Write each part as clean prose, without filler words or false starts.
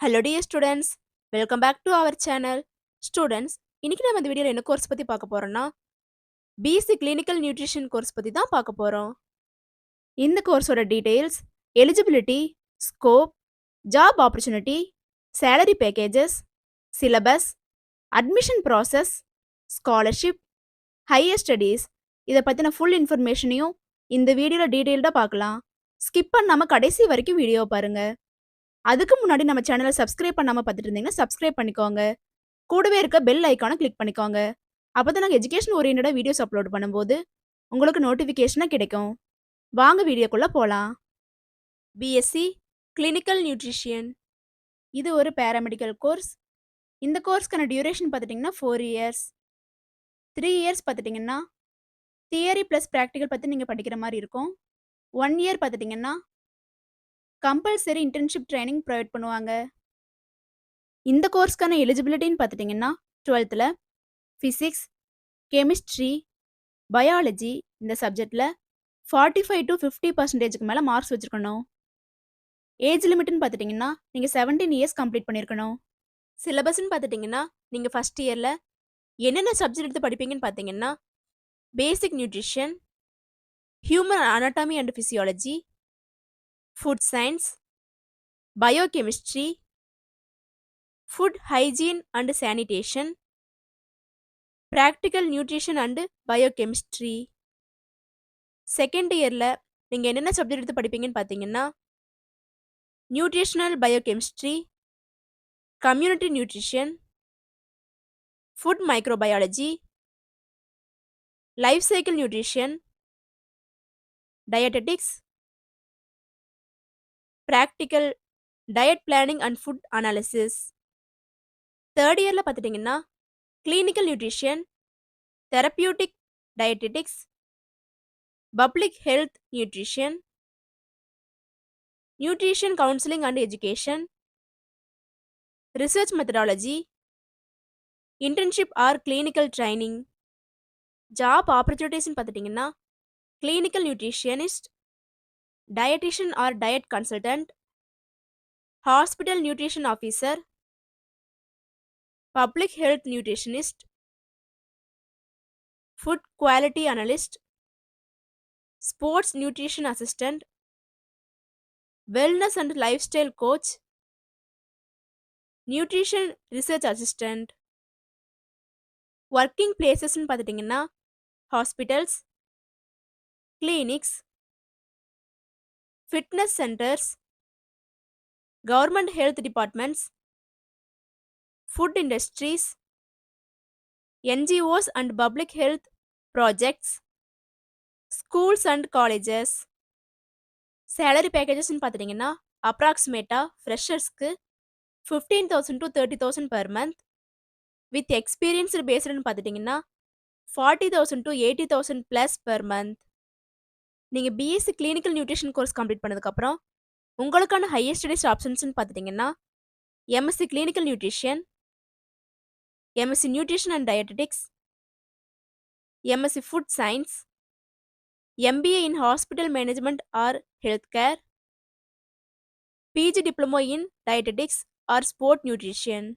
Hello dear students, welcome back to our channel. Students, இன்னைக்கு நம்ம இந்த வீடியோல என்ன கோர்ஸ் பத்தி பார்க்க போறோம்னா BC Clinical Nutrition கோர்ஸ் பத்தி தான் பார்க்க போறோம். இந்த கோர்ஸோட details, eligibility, scope, job opportunity, salary packages, syllabus, admission process, scholarship, higher studies இதை பற்றின ஃபுல் இன்ஃபர்மேஷனையும் இந்த வீடியோவில் டீட்டெயில்டாக பார்க்கலாம். ஸ்கிப் பண்ணாமல் கடைசி வரைக்கும் வீடியோ பாருங்க. அதுக்கு முன்னாடி நம்ம சேனலை சப்ஸ்கிரைப் பண்ணாமல் பார்த்துட்டு இருந்தீங்கன்னா சப்ஸ்கிரைப் பண்ணிக்கோங்க. கூடவே இருக்க பெல் ஐக்கானை கிளிக் பண்ணிக்கோங்க. அப்போ தான் நாங்கள் எஜுகேஷன் ஓரியன்டாக வீடியோஸ் அப்லோட் பண்ணும்போது உங்களுக்கு நோட்டிஃபிகேஷனாக கிடைக்கும். வாங்க வீடியோக்குள்ளே போகலாம். பிஎஸ்சி கிளினிக்கல் நியூட்ரிஷியன் இது ஒரு பேராமெடிக்கல் கோர்ஸ். இந்த கோர்ஸ்க்கான டியூரேஷன் பார்த்துட்டிங்கன்னா 4 இயர்ஸ். 3 இயர்ஸ் பார்த்துட்டிங்கன்னா தியரி ப்ளஸ் ப்ராக்டிக்கல் பற்றி நீங்கள் படிக்கிற மாதிரி இருக்கும். 1 இயர் பார்த்துட்டிங்கன்னா கம்பல்சரி இன்டர்ன்ஷிப் ட்ரைனிங் ப்ரொவைட் பண்ணுவாங்க. இந்த கோர்ஸ்க்கான எலிஜிபிலிட்டின்னு பார்த்துட்டிங்கன்னா 12th ஃபிசிக்ஸ், கெமிஸ்ட்ரி, பயாலஜி இந்த சப்ஜெக்டில் 45 to 50% மேலே மார்க்ஸ் வச்சுருக்கணும். ஏஜ் லிமிட்னு பார்த்துட்டிங்கன்னா நீங்கள் 17 இயர்ஸ் கம்ப்ளீட் பண்ணியிருக்கணும். சிலபஸ்ன்னு பார்த்துட்டிங்கன்னா நீங்கள் ஃபஸ்ட் இயரில் என்னென்ன சப்ஜெக்ட் எடுத்து படிப்பீங்கன்னு பார்த்தீங்கன்னா basic nutrition, human anatomy and physiology, food science, biochemistry, food hygiene and sanitation, practical nutrition and biochemistry. Second இயரில் நீங்கள் என்னென்ன சப்ஜெக்ட் எடுத்து படிப்பீங்கன்னு பார்த்தீங்கன்னா nutritional biochemistry, community nutrition, food microbiology, life cycle nutrition, dietetics, practical diet planning and food analysis. Third இயரில் பார்த்துட்டிங்கன்னா clinical nutrition, therapeutic dietetics, public health nutrition, nutrition counselling and education, research methodology, internship or clinical training. Job ஆப்பர்ச்சுனிட்டிஸ்ன்னு பார்த்துட்டிங்கன்னா clinical nutritionist, dietitian or diet consultant, hospital nutrition officer, public health nutritionist, food quality analyst, sports nutrition assistant, wellness and lifestyle coach, nutrition research assistant. Working பிளேசஸ்ன்னு பார்த்துட்டிங்கன்னா hospitals, clinics, fitness centres, government health departments, food industries, NGOs and public health projects, schools and colleges. Salary பேக்கேஜஸ்ன்னு பார்த்துட்டிங்கன்னா அப்ராக்சிமேட்டாக ஃப்ரெஷர்ஸ்க்கு 15,000 to 30,000 per month. With experienced பேஸ்டுன்னு பார்த்துட்டிங்கன்னா 40,000 to 80,000 plus per month. நீங்கள் BSc clinical nutrition course complete பண்ணதுக்கப்புறம் உங்களுக்கான higher studies ஆப்ஷன்ஸ்னு பார்த்துட்டிங்கன்னா MSc clinical nutrition, MSc nutrition and dietetics, MSc food science, MBA in hospital management or health care, PG diploma in dietetics or sport nutrition.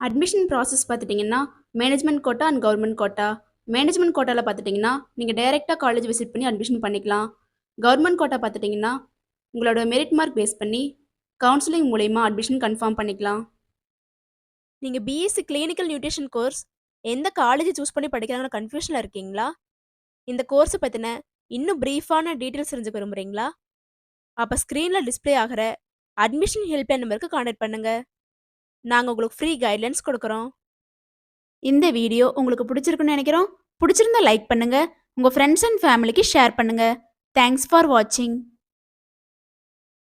Admission process பார்த்துட்டிங்கன்னா management quota and government quota. Management கோட்டாவில் பார்த்துட்டிங்கன்னா நீங்கள் டைரெக்டாக college visit பண்ணி admission பண்ணிக்கலாம். Government quota பார்த்துட்டிங்கன்னா உங்களோட merit mark base பண்ணி கவுன்சிலிங் மூலயமா அட்மிஷன் கன்ஃபார்ம் பண்ணிக்கலாம். நீங்கள் பிஎஸ்சி கிளினிக்கல் நியூட்ரிஷன் கோர்ஸ் எந்த காலேஜ் சூஸ் பண்ணி படிக்கிறாங்கன்னு கன்ஃபியூஷனில் இருக்கீங்களா? இந்த கோர்ஸை பற்றின இன்னும் ப்ரீஃபான டீட்டெயில்ஸ் தெரிஞ்சுக்க விரும்புகிறீங்களா? அப்போ ஸ்க்ரீனில் டிஸ்பிளே ஆகிற அட்மிஷன் ஹெல்ப்லைன் நம்பருக்கு கான்டாக்ட் பண்ணுங்கள். நாங்கள் உங்களுக்கு ஃப்ரீ கைட்லைன்ஸ் கொடுக்குறோம். இந்த வீடியோ உங்களுக்கு பிடிச்சிருக்குன்னு நினைக்கிறோம். பிடிச்சிருந்தா லைக் பண்ணுங்கள், உங்கள் ஃப்ரெண்ட்ஸ் அண்ட் ஃபேமிலிக்கு ஷேர் பண்ணுங்கள். தேங்க்ஸ் ஃபார் வாட்சிங்.